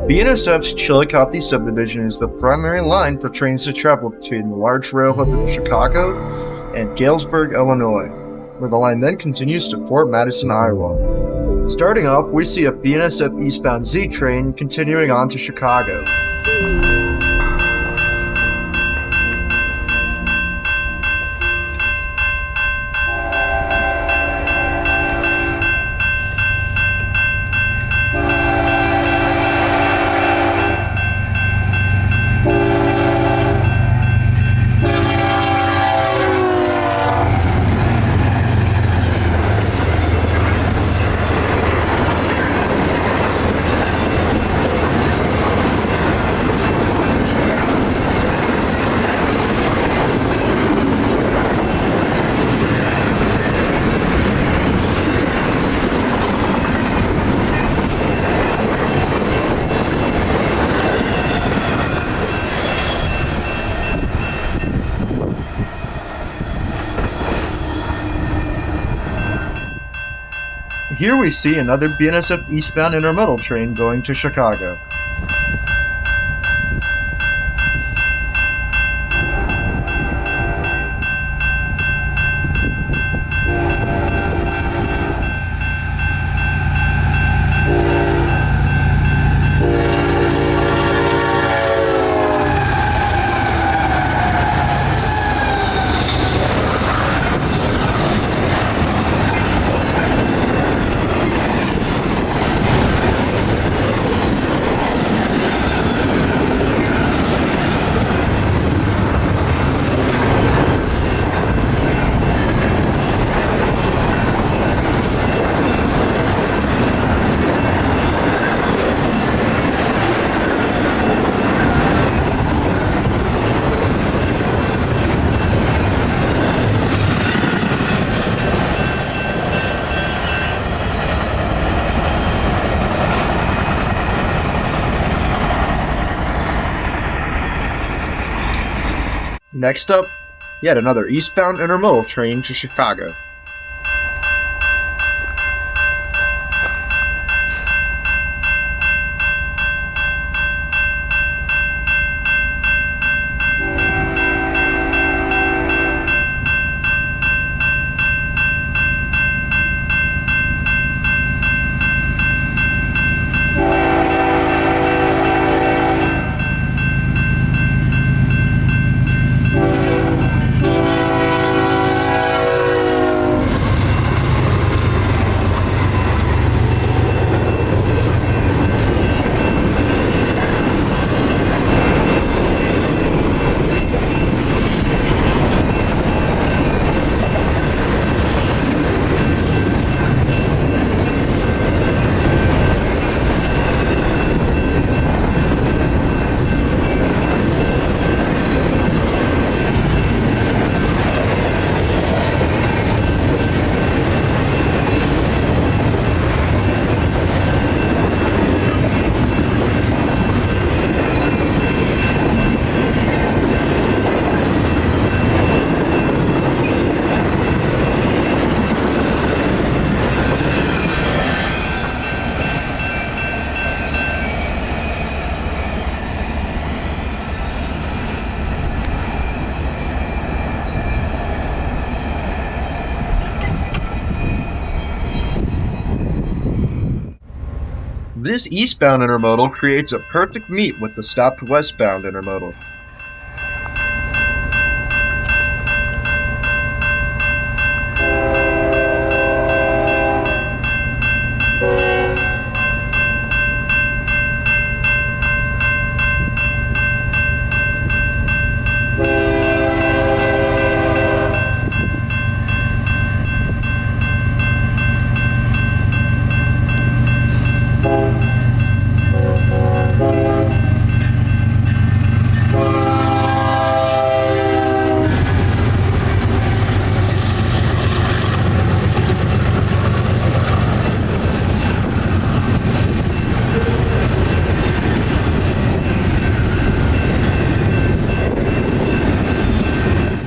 BNSF's Chillicothe Subdivision is the primary line for trains to travel between the large rail hub of Chicago and Galesburg, Illinois, where the line then continues to Fort Madison, Iowa. Starting off, we see a BNSF eastbound Z train continuing on to Chicago. Here we see another BNSF eastbound intermodal train going to Chicago. Next up, yet another eastbound intermodal train to Chicago. This eastbound intermodal creates a perfect meet with the stopped westbound intermodal.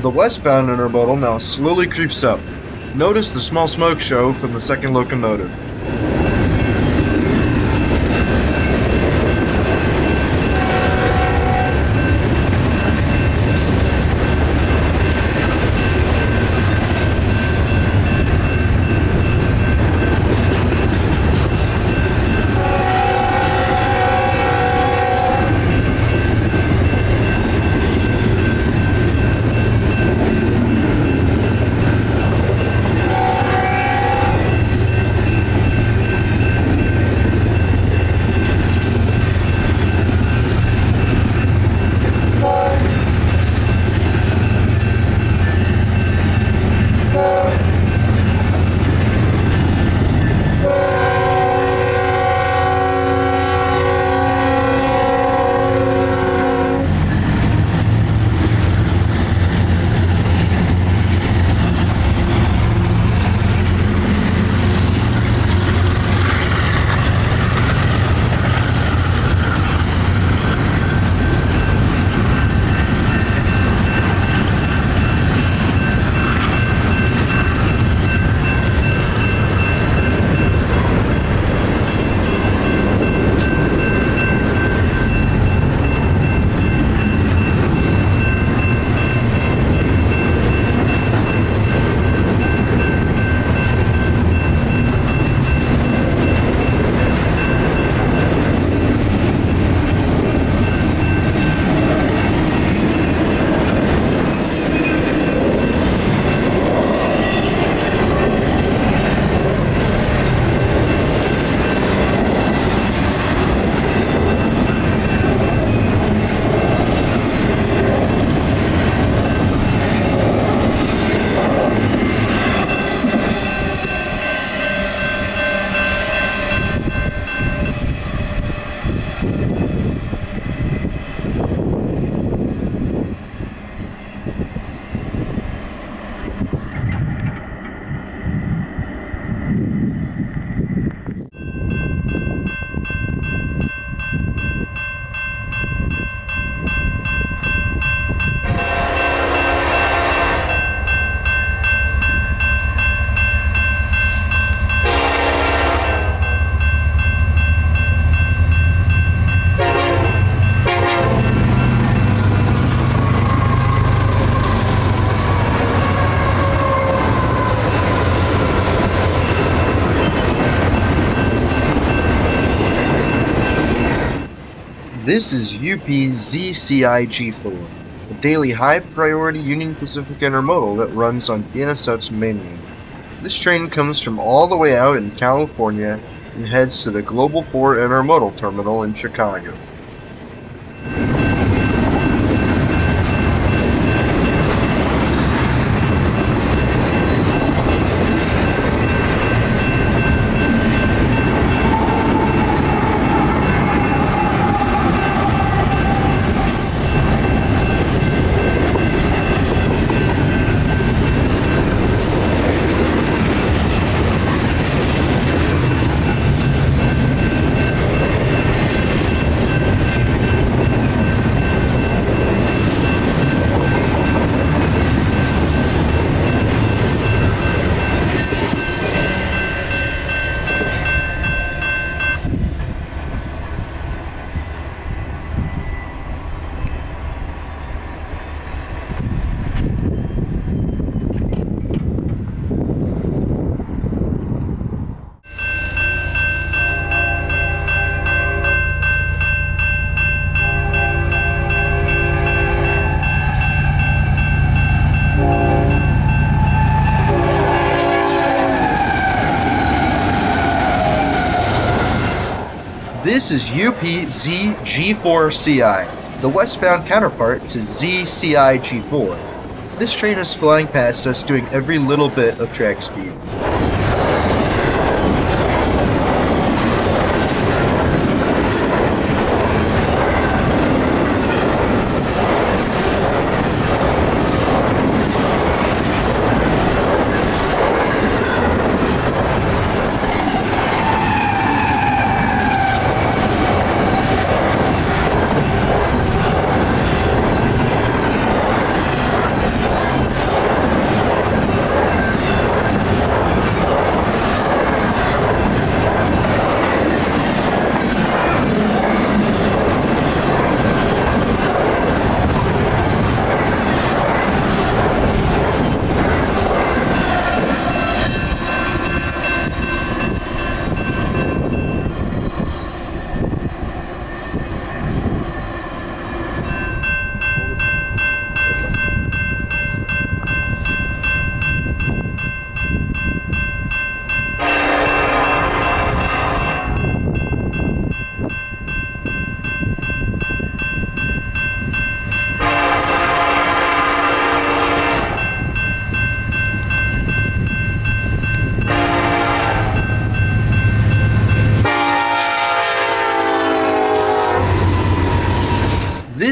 The westbound intermodal now slowly creeps up. Notice the small smoke show from the second locomotive. This is UP-ZCI G4, a daily high-priority Union Pacific intermodal that runs on BNSF's Mini. This train comes from all the way out in California and heads to the Global Port Intermodal Terminal in Chicago. This is UP-ZG4CI, the westbound counterpart to ZCI G4. This train is flying past us doing every little bit of track speed.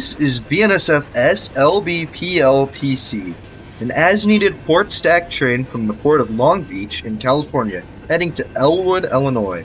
This is BNSF SLBPLPC, an as-needed port stack train from the port of Long Beach in California, heading to Elwood, Illinois.